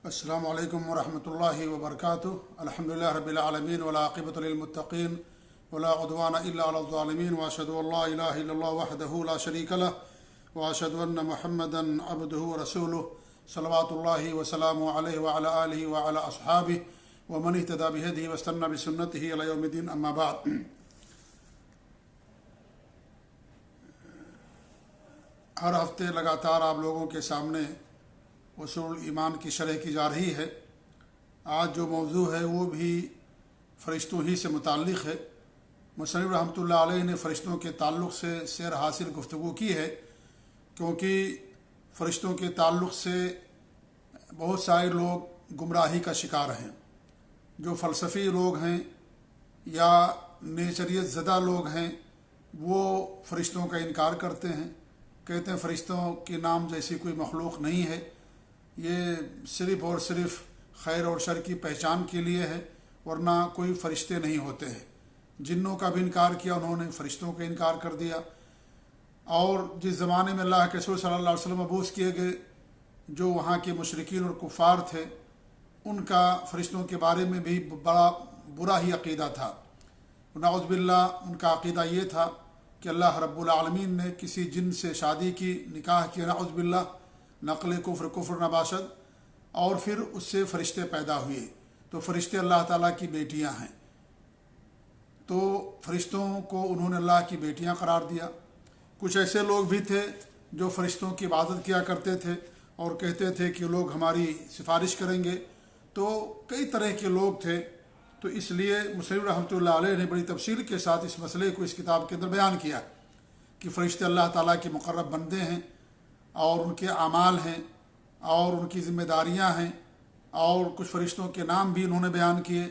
السلام علیکم ورحمۃ اللہ وبرکاتہ۔ الحمدللہ رب العالمین والعاقبۃ للمتقین ولا عدوان الا علی الظالمین واشهد ان لا الہ الا اللہ وحدہ لا شریک لہ واشهد ان محمدا عبدہ ورسولہ صلوات اللہ وسلامہ علیہ وعلی آلہ وعلی اصحابہ ومن اہتدی بہدیہ واستنى بسنتہ الی یوم الدین، اما بعد۔ ہر ہفتے لگاتار آپ لوگوں کے سامنے اصول ایمان کی شرح کی جا رہی ہے۔ آج جو موضوع ہے وہ بھی فرشتوں ہی سے متعلق ہے۔ مصنف رحمۃ اللہ علیہ نے فرشتوں کے تعلق سے سیر حاصل گفتگو کی ہے، کیونکہ فرشتوں کے تعلق سے بہت سارے لوگ گمراہی کا شکار ہیں۔ جو فلسفی لوگ ہیں یا نیچریت زدہ لوگ ہیں وہ فرشتوں کا انکار کرتے ہیں، کہتے ہیں فرشتوں کے نام جیسی کوئی مخلوق نہیں ہے، یہ صرف اور صرف خیر اور شر کی پہچان کے لیے ہے، ورنہ کوئی فرشتے نہیں ہوتے ہیں۔ جنوں کا بھی انکار کیا انہوں نے، فرشتوں کا انکار کر دیا۔ اور جس زمانے میں اللہ کے رسول صلی اللہ علیہ وسلم مبعوث کیے گئے، جو وہاں کے مشرکین اور کفار تھے، ان کا فرشتوں کے بارے میں بھی بڑا برا ہی عقیدہ تھا۔ نعوذ باللہ ان کا عقیدہ یہ تھا کہ اللہ رب العالمین نے کسی جن سے شادی کی، نکاح کیا، نعوذ باللہ، نقل کفر نباشد، اور پھر اس سے فرشتے پیدا ہوئے، تو فرشتے اللہ تعالیٰ کی بیٹیاں ہیں، تو فرشتوں کو انہوں نے اللہ کی بیٹیاں قرار دیا۔ کچھ ایسے لوگ بھی تھے جو فرشتوں کی عبادت کیا کرتے تھے اور کہتے تھے کہ لوگ ہماری سفارش کریں گے، تو کئی طرح کے لوگ تھے۔ تو اس لیے مصنف رحمۃ اللہ علیہ نے بڑی تفصیل کے ساتھ اس مسئلے کو اس کتاب کے اندر بیان کیا کہ فرشتے اللہ تعالیٰ کے مقرب بندے ہیں، اور ان کے اعمال ہیں اور ان کی ذمہ داریاں ہیں، اور کچھ فرشتوں کے نام بھی انہوں نے بیان کیے،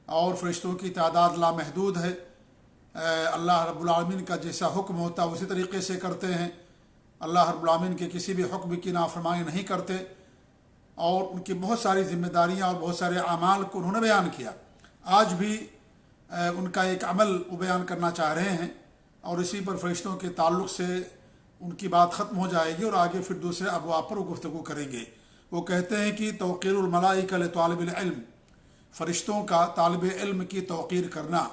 اور فرشتوں کی تعداد لامحدود ہے۔ اللہ رب العالمین کا جیسا حکم ہوتا ہے اسی طریقے سے کرتے ہیں، اللہ رب العالمین کے کسی بھی حکم کی نافرمانی نہیں کرتے، اور ان کی بہت ساری ذمہ داریاں اور بہت سارے اعمال کو انہوں نے بیان کیا۔ آج بھی ان کا ایک عمل وہ بیان کرنا چاہ رہے ہیں، اور اسی پر فرشتوں کے تعلق سے ان کی بات ختم ہو جائے گی اور آگے پھر دوسرے ابواب پر وہ گفتگو کریں گے۔ وہ کہتے ہیں کہ توقیر الملائکہ لطالب العلم، فرشتوں کا طالب علم کی توقیر کرنا،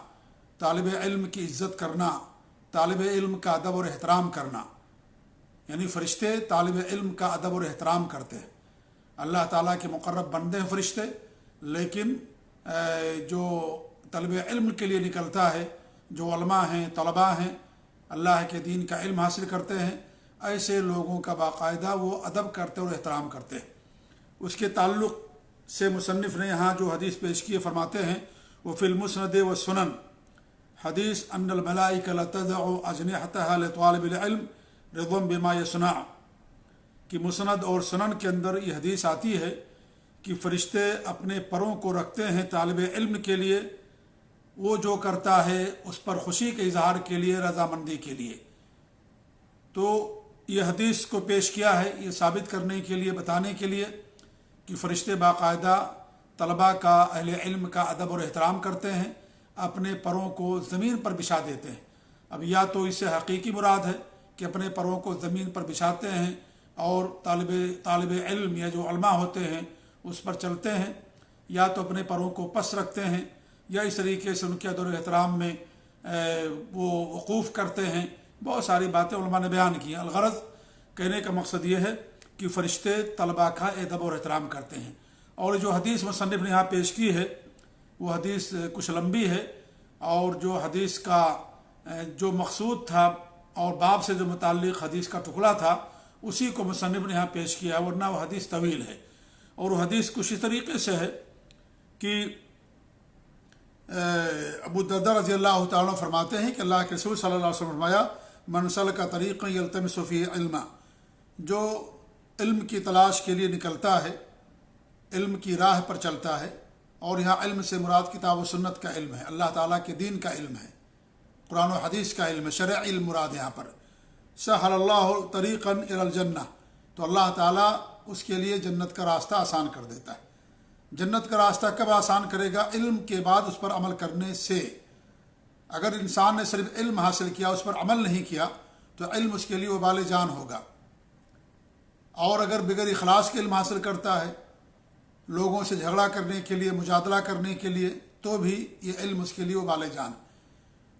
طالب علم کی عزت کرنا، طالب علم کا ادب اور احترام کرنا، یعنی فرشتے طالب علم کا ادب اور احترام کرتے ہیں۔ اللہ تعالیٰ کے مقرب بندے ہیں فرشتے، لیکن جو طالب علم کے لیے نکلتا ہے، جو علماء ہیں، طلباء ہیں، اللہ کے دین کا علم حاصل کرتے ہیں، ایسے لوگوں کا باقاعدہ وہ ادب کرتے اور احترام کرتے ہیں۔ اس کے تعلق سے مصنف نے یہاں جو حدیث پیش کی فرماتے ہیں، وہ فی المسند والسنن حدیث ان الملائکہ لتضع اجنحتها لطالب العلم رضا بما یصنع، کہ مسند اور سنن کے اندر یہ حدیث آتی ہے کہ فرشتے اپنے پروں کو رکھتے ہیں طالب علم کے لیے، وہ جو کرتا ہے اس پر خوشی کے اظہار کے لیے، رضامندی کے لیے۔ تو یہ حدیث کو پیش کیا ہے یہ ثابت کرنے کے لیے، بتانے کے لیے کہ فرشتے باقاعدہ طلباء کا، اہل علم کا ادب اور احترام کرتے ہیں، اپنے پروں کو زمین پر بچھا دیتے ہیں۔ اب یا تو اس سے حقیقی مراد ہے کہ اپنے پروں کو زمین پر بچھاتے ہیں اور طالب علم یا جو علماء ہوتے ہیں اس پر چلتے ہیں، یا تو اپنے پروں کو پس رکھتے ہیں، یا اس طریقے سے ان کے ادب و احترام میں وہ وقوف کرتے ہیں۔ بہت ساری باتیں علماء نے بیان کی ہیں۔ الغرض کہنے کا مقصد یہ ہے کہ فرشتے طلباء کا ادب اور احترام کرتے ہیں۔ اور جو حدیث مصنف نے یہاں پیش کی ہے وہ حدیث کچھ لمبی ہے، اور جو حدیث کا جو مقصود تھا اور باب سے جو متعلق حدیث کا ٹکڑا تھا اسی کو مصنف نے یہاں پیش کیا، ورنہ وہ حدیث طویل ہے۔ اور وہ حدیث کچھ اس طریقے سے ہے کہ ابو الدرداء رضی اللہ تعالیٰ فرماتے ہیں کہ اللہ کے رسول صلی اللہ علیہ وسلم فرمایا، من سلک طریقا یلتمس فیہ علما، جو علم کی تلاش کے لیے نکلتا ہے، علم کی راہ پر چلتا ہے، اور یہاں علم سے مراد کتاب و سنت کا علم ہے، اللہ تعالیٰ کے دین کا علم ہے، قرآن و حدیث کا علم ہے، شرعی علم مراد یہاں پر۔ سہل اللہ طریقا الی الجنہ، تو اللہ تعالیٰ اس کے لیے جنت کا راستہ آسان کر دیتا ہے۔ جنت کا راستہ کب آسان کرے گا؟ علم کے بعد اس پر عمل کرنے سے۔ اگر انسان نے صرف علم حاصل کیا، اس پر عمل نہیں کیا، تو علم اس کے لیے وبال جان ہوگا۔ اور اگر بغیر اخلاص کے علم حاصل کرتا ہے، لوگوں سے جھگڑا کرنے کے لیے، مجادلہ کرنے کے لیے، تو بھی یہ علم اس کے لیے وبال جان۔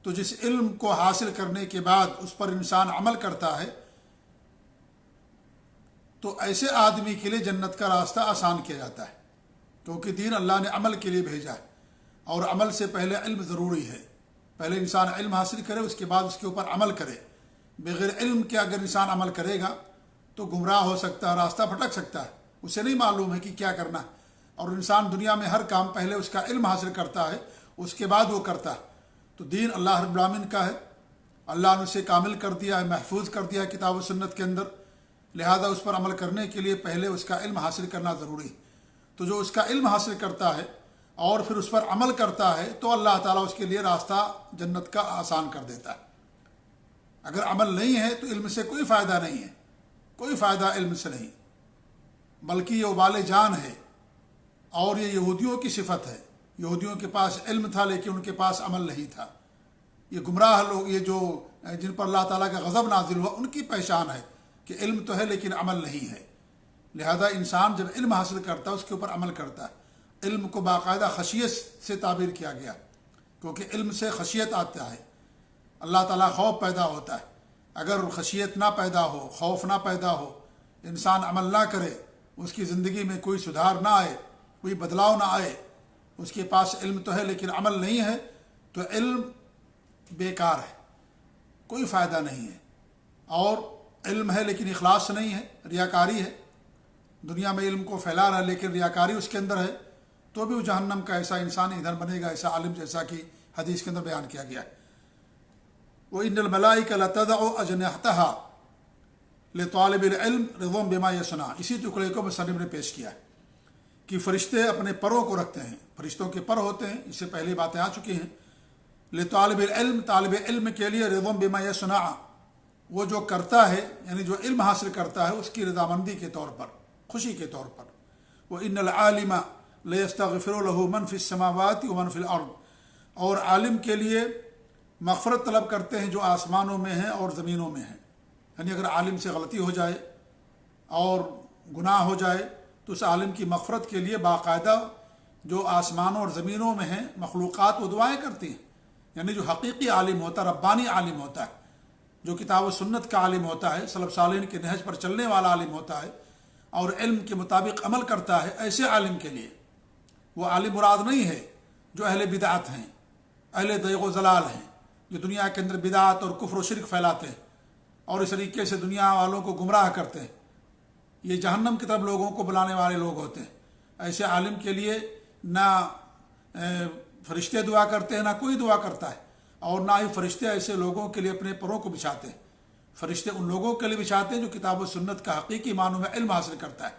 تو جس علم کو حاصل کرنے کے بعد اس پر انسان عمل کرتا ہے تو ایسے آدمی کے لیے جنت کا راستہ آسان کیا جاتا ہے، کیونکہ دین اللہ نے عمل کے لیے بھیجا ہے، اور عمل سے پہلے علم ضروری ہے۔ پہلے انسان علم حاصل کرے، اس کے بعد اس کے اوپر عمل کرے۔ بغیر علم کے اگر انسان عمل کرے گا تو گمراہ ہو سکتا ہے، راستہ بھٹک سکتا ہے، اسے نہیں معلوم ہے کہ کیا کرنا ہے۔ اور انسان دنیا میں ہر کام پہلے اس کا علم حاصل کرتا ہے، اس کے بعد وہ کرتا ہے۔ تو دین اللہ رب العالمین کا ہے، اللہ نے اسے کامل کر دیا ہے، محفوظ کر دیا ہے کتاب و سنت کے اندر، لہذا اس پر عمل کرنے کے لیے پہلے اس کا علم حاصل کرنا ضروری ہے۔ تو جو اس کا علم حاصل کرتا ہے اور پھر اس پر عمل کرتا ہے تو اللہ تعالیٰ اس کے لیے راستہ جنت کا آسان کر دیتا ہے۔ اگر عمل نہیں ہے تو علم سے کوئی فائدہ نہیں ہے، کوئی فائدہ علم سے نہیں، بلکہ یہ وبال جان ہے۔ اور یہ یہودیوں کی صفت ہے، یہودیوں کے پاس علم تھا لیکن ان کے پاس عمل نہیں تھا۔ یہ گمراہ لوگ، یہ جو جن پر اللہ تعالیٰ کا غضب نازل ہوا، ان کی پہچان ہے کہ علم تو ہے لیکن عمل نہیں ہے۔ لہذا انسان جب علم حاصل کرتا ہے اس کے اوپر عمل کرتا ہے۔ علم کو باقاعدہ خشیت سے تعبیر کیا گیا، کیونکہ علم سے خشیت آتا ہے، اللہ تعالیٰ خوف پیدا ہوتا ہے۔ اگر خشیت نہ پیدا ہو، خوف نہ پیدا ہو، انسان عمل نہ کرے، اس کی زندگی میں کوئی سدھار نہ آئے، کوئی بدلاؤ نہ آئے، اس کے پاس علم تو ہے لیکن عمل نہیں ہے، تو علم بیکار ہے، کوئی فائدہ نہیں ہے۔ اور علم ہے لیکن اخلاص نہیں ہے، ریاکاری ہے، دنیا میں علم کو پھیلا رہا ہے لیکن ریاکاری اس کے اندر ہے، تو بھی وہ جہنم کا ایسا انسان ادھر بنے گا، ایسا عالم، جیسا کہ حدیث کے اندر بیان کیا گیا ہے۔ وَإِنَّ الْمَلَائِكَةَ لَتَضَعُ أَجْنِحَتَهَا لِطَالِبِ الْعِلْمِ رِضًا بِمَا يَصْنَعُ۔ اسی ٹکڑے کو مصنف نے پیش کیا ہے کہ فرشتے اپنے پروں کو رکھتے ہیں، فرشتوں کے پر ہوتے ہیں، اس سے پہلے باتیں آ چکی ہیں۔ لطالب العلم، طالب علم کے لیے، رضا بما یصنع، وہ جو کرتا ہے یعنی جو علم حاصل کرتا ہے اس کی رضامندی کے طور پر، خوشی کے طور پر۔ وَإِنَّ الْعَالِمَ لَيَسْتَغْفِرُ لَهُ مَنْ فِي السَّمَاوَاتِ وَمَنْ فِي الْأَرْضِ، اور عالم کے لیے مغفرت طلب کرتے ہیں جو آسمانوں میں ہیں اور زمینوں میں ہیں۔ یعنی اگر عالم سے غلطی ہو جائے اور گناہ ہو جائے تو اس عالم کی مغفرت کے لیے باقاعدہ جو آسمانوں اور زمینوں میں ہیں مخلوقات وہ دعائیں کرتی ہیں۔ یعنی جو حقیقی عالم ہوتا ہے، ربانی عالم ہوتا ہے، جو کتاب و سنت کا عالم ہوتا ہے، سلف صالحین کے نہج پر چلنے والا عالم ہوتا ہے اور علم کے مطابق عمل کرتا ہے، ایسے عالم کے لیے وہ عالم مراد نہیں ہے جو اہل بدعت ہیں، اہل ضیغ و ضلال ہیں، جو دنیا کے اندر بدعت اور کفر و شرک پھیلاتے ہیں اور اس طریقے سے دنیا والوں کو گمراہ کرتے ہیں، یہ جہنم کی طرف لوگوں کو بلانے والے لوگ ہوتے ہیں۔ ایسے عالم کے لیے نہ فرشتے دعا کرتے ہیں، نہ کوئی دعا کرتا ہے، اور نہ ہی فرشتے ایسے لوگوں کے لیے اپنے پروں کو بچھاتے ہیں۔ فرشتے ان لوگوں کے لیے بچھاتے ہیں جو کتاب و سنت کا حقیقی معنوں میں علم حاصل کرتا ہے،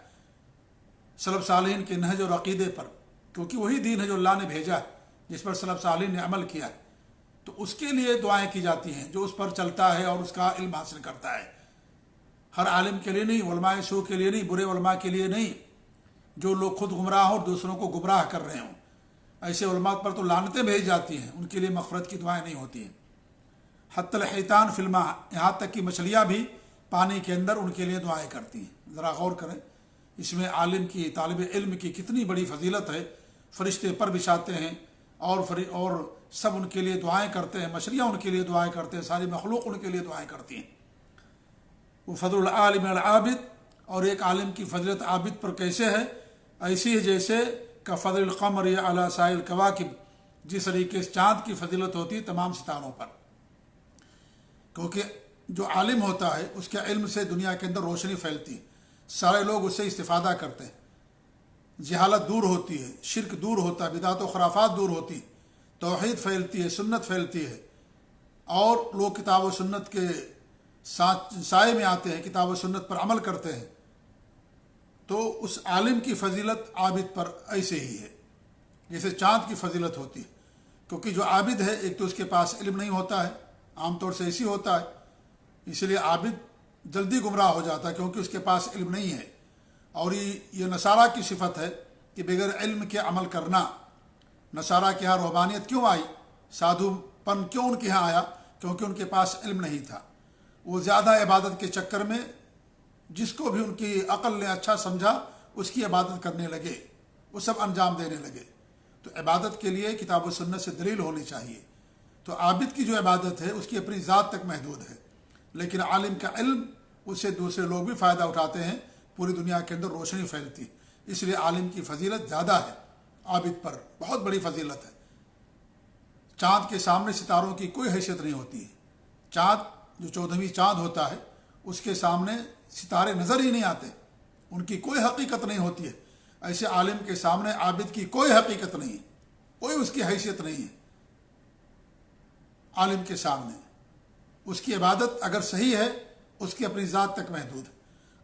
سلف صالحین کے نہج اور عقیدے پر، کیونکہ وہی دین ہے جو اللہ نے بھیجا ہے، جس پر سلف صالحین نے عمل کیا ہے۔ تو اس کے لیے دعائیں کی جاتی ہیں جو اس پر چلتا ہے اور اس کا علم حاصل کرتا ہے۔ ہر عالم کے لیے نہیں، علماء سو کے لیے نہیں، برے علماء کے لیے نہیں، جو لوگ خود گمراہ ہوں اور دوسروں کو گمراہ کر رہے ہوں، ایسے علماء پر تو لعنتیں بھیج جاتی ہیں، ان کے لیے مغفرت کی دعائیں نہیں ہوتی ہیں۔ حتی الحیتان فی الماء، یہاں تک کہ مچھلیاں بھی پانی کے اندر ان کے لیے دعائیں کرتی ہیں۔ ذرا غور کریں، اس میں عالم کی، طالب علم کی کتنی بڑی فضیلت ہے۔ فرشتے پر بچھاتے ہیں اور سب ان کے لیے دعائیں کرتے ہیں، مچھلیاں ان کے لیے دعائیں کرتے ہیں، ساری مخلوق ان کے لیے دعائیں کرتی ہیں۔ وہ فضل العالم العابد، اور ایک عالم کی فضیلت عابد پر کیسے ہے؟ ایسی ہے جیسے کا فضل القمر علی سائر الکواکب، جس طریقے سے چاند کی فضیلت ہوتی ہے تمام ستاروں پر، کیونکہ جو عالم ہوتا ہے اس کے علم سے دنیا کے اندر روشنی پھیلتی ہے، سارے لوگ اس سے استفادہ کرتے ہیں، جہالت دور ہوتی ہے، شرک دور ہوتا ہے، بدعت و خرافات دور ہوتی ہیں، توحید پھیلتی ہے، سنت پھیلتی ہے، اور لوگ کتاب و سنت کے سائے میں آتے ہیں، کتاب و سنت پر عمل کرتے ہیں۔ تو اس عالم کی فضیلت عابد پر ایسے ہی ہے جیسے چاند کی فضیلت ہوتی ہے، کیونکہ جو عابد ہے ایک تو اس کے پاس علم نہیں ہوتا ہے، عام طور سے ایسی ہوتا ہے، اس لیے عابد جلدی گمراہ ہو جاتا ہے کیونکہ اس کے پاس علم نہیں ہے۔ اور یہ نصارہ کی صفت ہے کہ بغیر علم کے عمل کرنا۔ نصارہ کے یہاں روحانیت کیوں آئی، سادھو پن کیوں ان کے یہاں آیا؟ کیونکہ ان کے پاس علم نہیں تھا۔ وہ زیادہ عبادت کے چکر میں جس کو بھی ان کی عقل نے اچھا سمجھا اس کی عبادت کرنے لگے، وہ سب انجام دینے لگے۔ تو عبادت کے لیے کتاب و سنت سے دلیل ہونی چاہیے۔ تو عابد کی جو عبادت ہے اس کی اپنی ذات تک محدود ہے، لیکن عالم کا علم اس سے دوسرے لوگ بھی فائدہ اٹھاتے ہیں، پوری دنیا کے اندر روشنی پھیلتی، اس لیے عالم کی فضیلت زیادہ ہے عابد پر، بہت بڑی فضیلت ہے۔ چاند کے سامنے ستاروں کی کوئی حیثیت نہیں ہوتی ہے، چاند جو 14ویں چاند ہوتا ہے اس کے سامنے ستارے نظر ہی نہیں آتے، ان کی کوئی حقیقت نہیں ہوتی ہے، ایسے عالم کے سامنے عابد کی کوئی حقیقت نہیں ہے، کوئی اس کی حیثیت نہیں ہے۔ عالم کے سامنے اس کی عبادت اگر صحیح ہے اس کی اپنی ذات تک محدود ہے،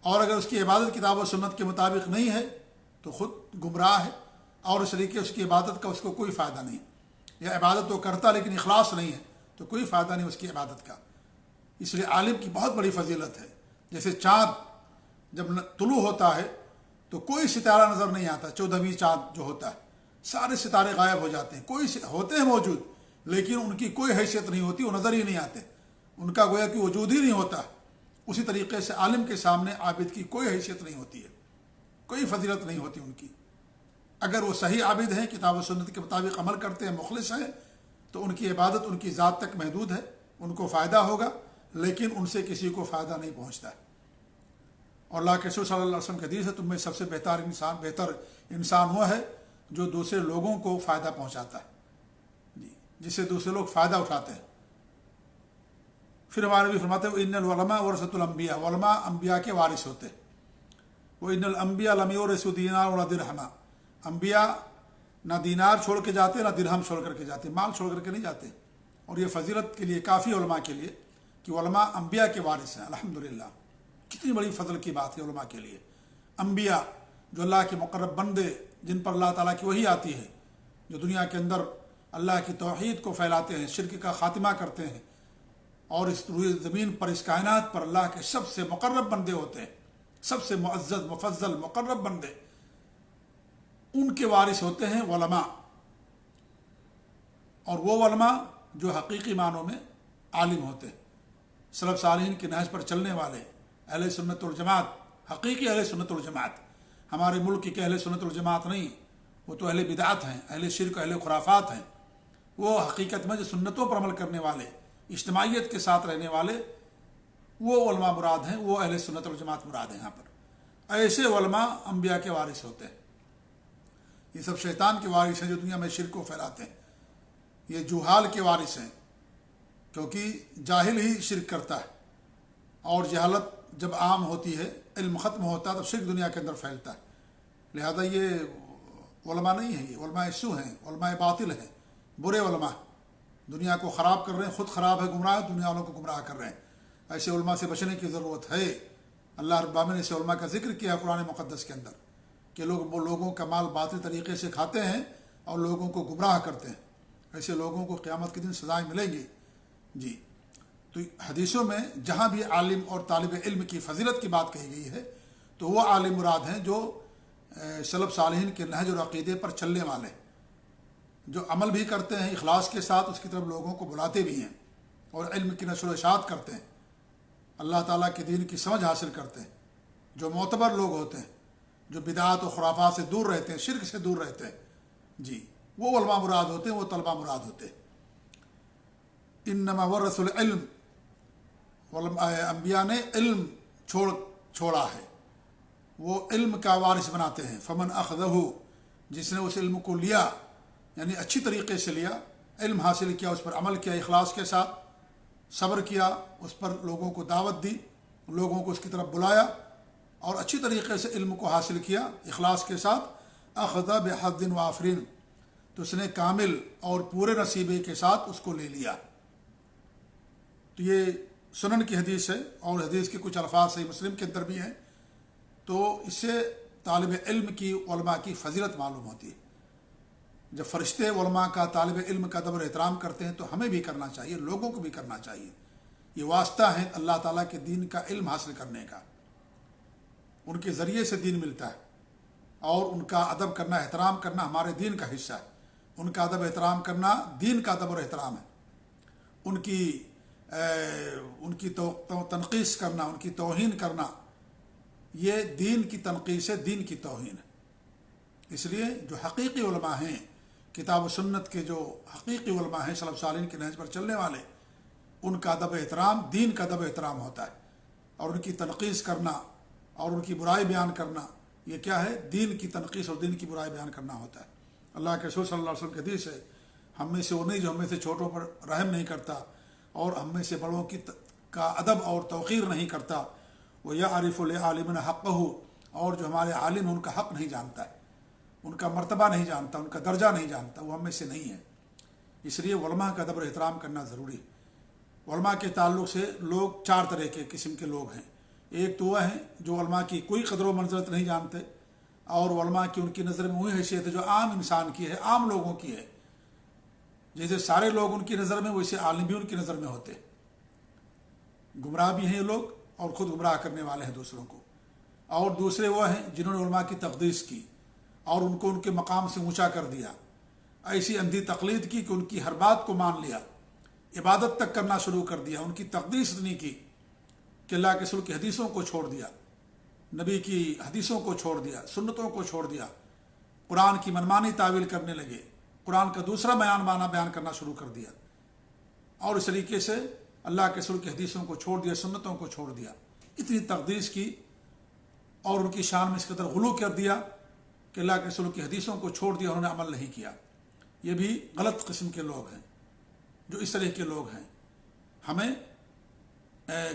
اور اگر اس کی عبادت کتاب و سنت کے مطابق نہیں ہے تو خود گمراہ ہے، اور اس طریقے اس کی عبادت کا اس کو کوئی فائدہ نہیں، یا عبادت تو کرتا لیکن اخلاص نہیں ہے تو کوئی فائدہ نہیں اس کی عبادت کا۔ اس لیے عالم کی بہت بڑی فضیلت ہے۔ جیسے چاند جب طلوع ہوتا ہے تو کوئی ستارہ نظر نہیں آتا، 14ویں چاند جو ہوتا ہے سارے ستارے غائب ہو جاتے ہیں، کوئی ہوتے ہیں موجود لیکن ان کی کوئی حیثیت نہیں ہوتی، وہ نظر ہی نہیں آتے، ان کا گویا کہ وجود ہی نہیں ہوتا۔ اسی طریقے سے عالم کے سامنے عابد کی کوئی حیثیت نہیں ہوتی ہے، کوئی فضیلت نہیں ہوتی ان کی۔ اگر وہ صحیح عابد ہیں، کتاب و سنت کے مطابق عمل کرتے ہیں، مخلص ہیں، تو ان کی عبادت ان کی ذات تک محدود ہے، ان کو فائدہ ہوگا لیکن ان سے کسی کو فائدہ نہیں پہنچتا ہے۔ اور اللہ کے رسول صلی اللہ علیہ وسلم کی حدیث ہے، تم میں سب سے بہتر انسان وہ ہے جو دوسرے لوگوں کو فائدہ پہنچاتا ہے، جس سے دوسرے لوگ فائدہ اٹھاتے ہیں۔ پھر ہمارے بھی فرماتے ہیں وہ ان العلماء ورثۃ الانبیاء، علماء انبیاء کے وارث ہوتے ہیں۔ وہ ان الانبیاء لم یورثوا دینارا ولا درہما، انبیاء نہ دینار چھوڑ کے جاتے نہ درہم چھوڑ کر کے جاتے، مال چھوڑ کر کے نہیں جاتے۔ اور یہ فضیلت کے لیے کافی علماء کے لیے کہ علماء انبیاء کے وارث ہیں۔ الحمدللہ کتنی بڑی فضل کی بات ہے علماء کے لیے۔ انبیاء جو اللہ کے مقرب بندے، جن پر اللہ تعالیٰ کی وحی آتی ہے، جو دنیا کے اندر اللہ کی توحید کو پھیلاتے ہیں، شرک کا خاتمہ کرتے ہیں، اور اس روئے زمین پر، اس کائنات پر اللہ کے سب سے مقرب بندے ہوتے ہیں، سب سے معزز مفضل مقرب بندے، ان کے وارث ہوتے ہیں علماء۔ اور وہ علماء جو حقیقی معنوں میں عالم ہوتے ہیں، سلف صالحین کے نہج پر چلنے والے، اہل سنت والجماعت، حقیقی اہل سنت والجماعت۔ ہمارے ملک کے اہل سنت والجماعت نہیں، وہ تو اہل بدعت ہیں، اہل شرک، اہل خرافات ہیں۔ وہ حقیقت میں جو سنتوں پر عمل کرنے والے، اجتماعیت کے ساتھ رہنے والے، وہ علماء مراد ہیں، وہ اہل سنت والجماعت مراد ہیں۔ یہاں پر ایسے علماء انبیاء کے وارث ہوتے ہیں۔ یہ سب شیطان کے وارث ہیں جو دنیا میں شرک کو پھیلاتے ہیں، یہ جہال کے وارث ہیں، کیونکہ جاہل ہی شرک کرتا ہے، اور جہالت جب عام ہوتی ہے، علم ختم ہوتا ہے، تب شرک دنیا کے اندر پھیلتا ہے۔ لہذا یہ علماء نہیں ہیں، یہ علماء سو ہیں، علماء باطل ہیں، برے علماء، دنیا کو خراب کر رہے ہیں، خود خراب ہے، گمراہ، دنیا والوں کو گمراہ کر رہے ہیں۔ ایسے علماء سے بچنے کی ضرورت ہے۔ اللہ رب العالمین نے ایسے علماء کا ذکر کیا قرآن مقدس کے اندر کہ وہ لوگوں کا مال باطل طریقے سے کھاتے ہیں اور لوگوں کو گمراہ کرتے ہیں۔ ایسے لوگوں کو قیامت کے دن سزائیں ملیں گی۔ جی، تو حدیثوں میں جہاں بھی عالم اور طالب علم کی فضیلت کی بات کہی گئی ہے تو وہ عالم مراد ہیں جو سلف صالحین کے نہج اور عقیدے پر چلنے والے، جو عمل بھی کرتے ہیں اخلاص کے ساتھ، اس کی طرف لوگوں کو بلاتے بھی ہیں، اور علم کی نشر و اشاعت کرتے ہیں، اللہ تعالیٰ کے دین کی سمجھ حاصل کرتے ہیں، جو معتبر لوگ ہوتے ہیں، جو بدعات و خرافات سے دور رہتے ہیں، شرک سے دور رہتے ہیں۔ جی، وہ علماء مراد ہوتے ہیں، وہ طلباء مراد ہوتے ہیں۔ انما ورثوا العلم، انبیاء نے علم چھوڑا ہے، وہ علم کا وارث بناتے ہیں۔ فمن اخذہ، جس نے اس علم کو لیا، یعنی اچھی طریقے سے لیا، علم حاصل کیا، اس پر عمل کیا اخلاص کے ساتھ، صبر کیا، اس پر لوگوں کو دعوت دی، لوگوں کو اس کی طرف بلایا، اور اچھی طریقے سے علم کو حاصل کیا اخلاص کے ساتھ، اخذ بحظ وافر، تو اس نے کامل اور پورے نصیبے کے ساتھ اس کو لے لیا۔ تو یہ سنن کی حدیث ہے، اور حدیث کے کچھ الفاظ صحیح مسلم کے اندر بھی ہیں۔ تو اس سے طالب علم کی، علماء کی فضیلت معلوم ہوتی ہے۔ جب فرشتے علماء کا، طالب علم کا ادب اور احترام کرتے ہیں تو ہمیں بھی کرنا چاہیے، لوگوں کو بھی کرنا چاہیے۔ یہ واسطہ ہے اللہ تعالیٰ کے دین کا علم حاصل کرنے کا، ان کے ذریعے سے دین ملتا ہے، اور ان کا ادب کرنا، احترام کرنا ہمارے دین کا حصہ ہے۔ ان کا ادب احترام کرنا دین کا ادب اور احترام ہے۔ ان کی تنقیص کرنا، ان کی توہین کرنا، یہ دین کی تنقیص ہے، دین کی توہین ہے۔ اس لیے جو حقیقی علماء ہیں، کتاب و سنت کے جو حقیقی علماء ہیں، سلف صالحین کے نہج پر چلنے والے، ان کا ادب احترام دین کا ادب احترام ہوتا ہے، اور ان کی تنقیص کرنا اور ان کی برائی بیان کرنا، یہ کیا ہے؟ دین کی تنقیص اور دین کی برائی بیان کرنا ہوتا ہے۔ اللہ کے رسول صلی اللہ علیہ وسلم کی حدیث ہے، ہم میں سے وہ نہیں جو ہم میں سے چھوٹوں پر رحم نہیں کرتا اور ہم میں سے بڑوں کا ادب اور توقیر نہیں کرتا، وہ یعرف لعالمنا حقہ، اور جو ہمارے عالم ہیں ان کا حق نہیں جانتا ہے، ان کا مرتبہ نہیں جانتا، ان کا درجہ نہیں جانتا، وہ ہم میں سے نہیں ہے۔ اس لیے علماء کا ادب و احترام کرنا ضروری ہے۔ علماء کے تعلق سے لوگ چار طرح کے قسم کے لوگ ہیں۔ ایک تو وہ ہیں جو علماء کی کوئی قدر و منزلت نہیں جانتے، اور علماء کی ان کی نظر میں وہی حیثیت ہے جو عام انسان کی ہے، عام لوگوں کی ہے۔ جیسے سارے لوگ ان کی نظر میں، ویسے عالم بھی ان کی نظر میں ہوتے ہیں۔ گمراہ بھی ہیں یہ لوگ اور خود گمراہ کرنے والے ہیں دوسروں کو۔ اور دوسرے وہ ہیں جنہوں نے علماء کی تقدیس کی اور ان کو ان کے مقام سے اونچا کر دیا، ایسی اندھی تقلید کی کہ ان کی ہر بات کو مان لیا، عبادت تک کرنا شروع کر دیا، ان کی تقدیس اتنی کی کہ اللہ کے رسول کی حدیثوں کو چھوڑ دیا، نبی کی حدیثوں کو چھوڑ دیا، سنتوں کو چھوڑ دیا، قرآن کی منمانی تعویل کرنے لگے، قرآن کا دوسرا معنی بیان کرنا شروع کر دیا، اور اس طریقے سے اللہ کے رسول کی حدیثوں کو چھوڑ دیا، سنتوں کو چھوڑ دیا، اتنی تقدیس کی اور ان کی شان میں اس قدر غلو کر دیا کہ اللہ کے رسول کی حدیثوں کو چھوڑ دیا، انہوں نے عمل نہیں کیا۔ یہ بھی غلط قسم کے لوگ ہیں جو اس طرح کے لوگ ہیں۔ ہمیں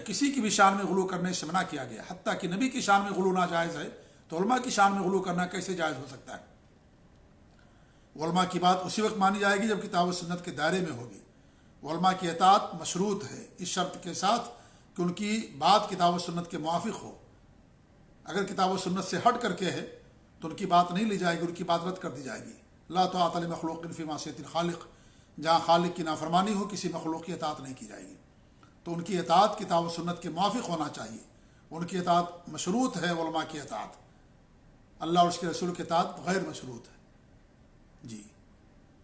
کسی کی بھی شان میں غلو کرنے سے منع کیا گیا، حتیٰ کہ نبی کی شان میں غلو ناجائز ہے تو علماء کی شان میں غلو کرنا کیسے جائز ہو سکتا ہے؟ علماء کی بات اسی وقت مانی جائے گی جب کتاب و سنت کے دائرے میں ہوگی۔ علماء کی اطاعت مشروط ہے اس شرط کے ساتھ کہ ان کی بات کتاب و سنت کے موافق ہو۔ اگر کتاب و سنت سے ہٹ کر کے ہے تو ان کی بات نہیں لی جائے گی، ان کی بات رد کر دی جائے گی۔ لا طاعۃ لمخلوق فی معصیۃ الخالق، جہاں خالق کی نافرمانی ہو کسی مخلوق کی اطاعت نہیں کی جائے گی۔ تو ان کی اطاعت کتاب و سنت کے موافق ہونا چاہیے، ان کی اطاعت مشروط ہے۔ علماء کی اطاعت، اللہ اور اس کے رسول کی اطاعت غیر مشروط ہے جی۔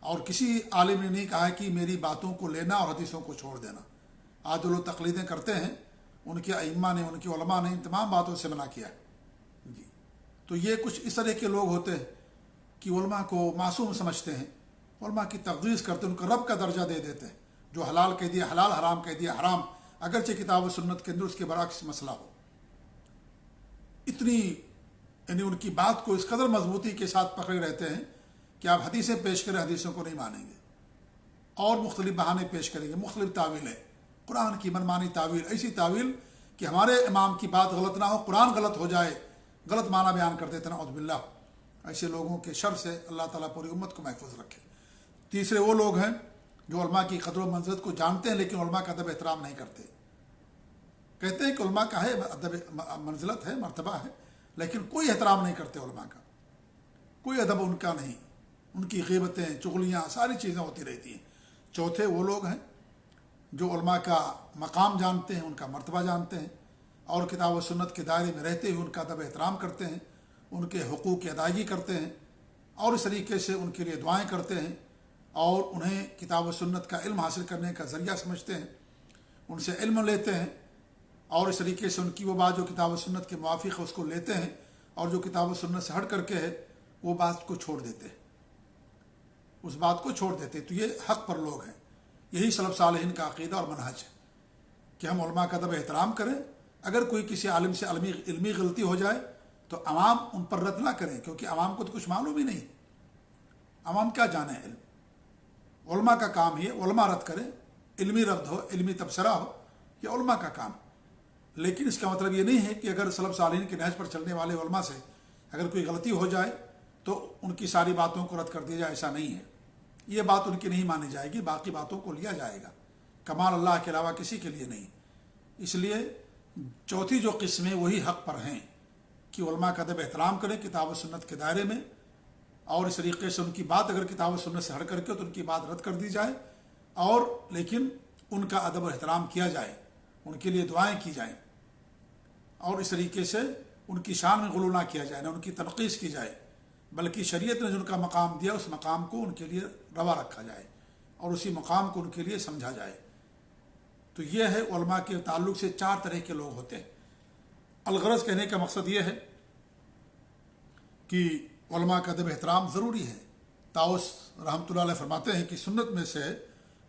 اور کسی عالم نے نہیں کہا کہ میری باتوں کو لینا اور حدیثوں کو چھوڑ دینا۔ آج جو لوگ تقلیدیں کرتے ہیں ان کے ائمہ نے، ان کے علماء نے ان تمام باتوں سے منع کیا ہے جی۔ تو یہ کچھ اس طرح کے لوگ ہوتے ہیں کہ علماء کو معصوم سمجھتے ہیں، علماء کی تقدیس کرتے ہیں، ان کو رب کا درجہ دے دیتے ہیں، جو حلال کہہ دیا حلال، حرام کہہ دیا حرام، اگرچہ کتاب و سنت کے اندر اس کے برعکس مسئلہ ہو۔ اتنی یعنی ان کی بات کو اس قدر مضبوطی کے ساتھ پکڑے رہتے ہیں کہ آپ حدیثیں پیش کریں، حدیثوں کو نہیں مانیں گے، اور مختلف بہانے پیش کریں گے، مختلف تعویلیں، قرآن کی منمانی تعویل، ایسی تعویل کہ ہمارے امام کی بات غلط نہ ہو، قرآن غلط ہو جائے، غلط معنی بیان کرتے تھے، نعوذ باللہ۔ ایسے لوگوں کے شر سے اللہ تعالیٰ پوری امت کو محفوظ رکھے۔ تیسرے وہ لوگ ہیں جو علماء کی قدر و منزلت کو جانتے ہیں لیکن علماء کا ادب احترام نہیں کرتے۔ کہتے ہیں کہ علماء کا ہے ادب، منزلت ہے، مرتبہ ہے، لیکن کوئی احترام نہیں کرتے علماء کا، کوئی ادب ان کا نہیں، ان کی غیبتیں، چغلیاں، ساری چیزیں ہوتی رہتی ہیں۔ چوتھے وہ لوگ ہیں جو علماء کا مقام جانتے ہیں، ان کا مرتبہ جانتے ہیں، اور کتاب و سنت کے دائرے میں رہتے ہوئے ان کا ادب احترام کرتے ہیں، ان کے حقوق کی ادائیگی کرتے ہیں، اور اس طریقے سے ان کے لیے دعائیں کرتے ہیں، اور انہیں کتاب و سنت کا علم حاصل کرنے کا ذریعہ سمجھتے ہیں، ان سے علم لیتے ہیں، اور اس طریقے سے ان کی وہ بات جو کتاب و سنت کے موافق ہے اس کو لیتے ہیں، اور جو کتاب و سنت سے ہٹ کر کے ہے وہ بات کو چھوڑ دیتے ہیں، اس بات کو چھوڑ دیتے۔ تو یہ حق پر لوگ ہیں۔ یہی سلف صالحین کا عقیدہ اور منہج ہے کہ ہم علماء کا ادب احترام کریں۔ اگر کوئی کسی عالم سے علمی غلطی ہو جائے تو عوام ان پر رد نہ کریں، کیونکہ عوام کو تو کچھ معلوم ہی نہیں، عوام کیا جانے علم۔ علماء کا کام یہ، علماء رد کریں، علمی رد ہو، علمی تبصرہ ہو، یہ علماء کا کام۔ لیکن اس کا مطلب یہ نہیں ہے کہ اگر سلف صالحین کے نہج پر چلنے والے علماء سے اگر کوئی غلطی ہو جائے تو ان کی ساری باتوں کو رد کر دیا جائے، ایسا نہیں ہے۔ یہ بات ان کی نہیں مانی جائے گی، باقی باتوں کو لیا جائے گا، کمال اللہ کے علاوہ کسی کے لیے نہیں۔ اس لیے چوتھی جو قسم ہے وہی حق پر ہیں کہ علماء کا ادب احترام کریں کتاب و سنت کے دائرے میں، اور اس طریقے سے ان کی بات اگر کتاب و سنت سے ہٹ کر کے تو ان کی بات رد کر دی جائے، اور لیکن ان کا ادب و احترام کیا جائے، ان کے لیے دعائیں کی جائیں، اور اس طریقے سے ان کی شان میں غلو نہ کیا جائے، نہ ان کی تنقیص کی جائے، بلکہ شریعت نے جو ان کا مقام دیا اس مقام کو ان کے لیے روا رکھا جائے اور اسی مقام کو ان کے لیے سمجھا جائے۔ تو یہ ہے علماء کے تعلق سے چار طرح کے لوگ ہوتے ہیں۔ الغرض کہنے کا مقصد یہ ہے کہ علماء کا ادب احترام ضروری ہے۔ طاؤس رحمۃ اللہ علیہ فرماتے ہیں کہ سنت میں سے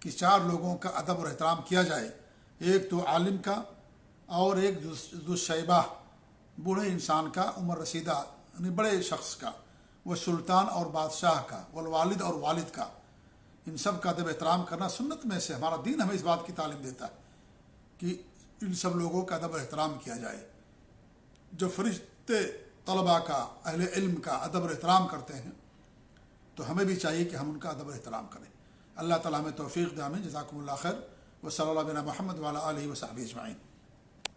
کہ 4 لوگوں کا ادب اور احترام کیا جائے، ایک تو عالم کا، اور ایک ذو شیبہ بوڑھے انسان کا، عمر رسیدہ یعنی بڑے شخص کا، وہ سلطان اور بادشاہ کا، والوالد اور والد کا۔ ان سب کا ادب احترام کرنا سنت میں سے، ہمارا دین ہمیں اس بات کی تعلیم دیتا ہے کہ ان سب لوگوں کا ادب احترام کیا جائے۔ جو فرشتے طلباء کا، اہل علم کا ادب اور احترام کرتے ہیں تو ہمیں بھی چاہیے کہ ہم ان کا ادب اور احترام کریں۔ اللہ تعالیٰ ہمیں توفیق دے، آمین۔ جزاکم اللہ خیر، وصلی اللہ علیہ محمد وعلی آلہ وصحبہ اجمعین۔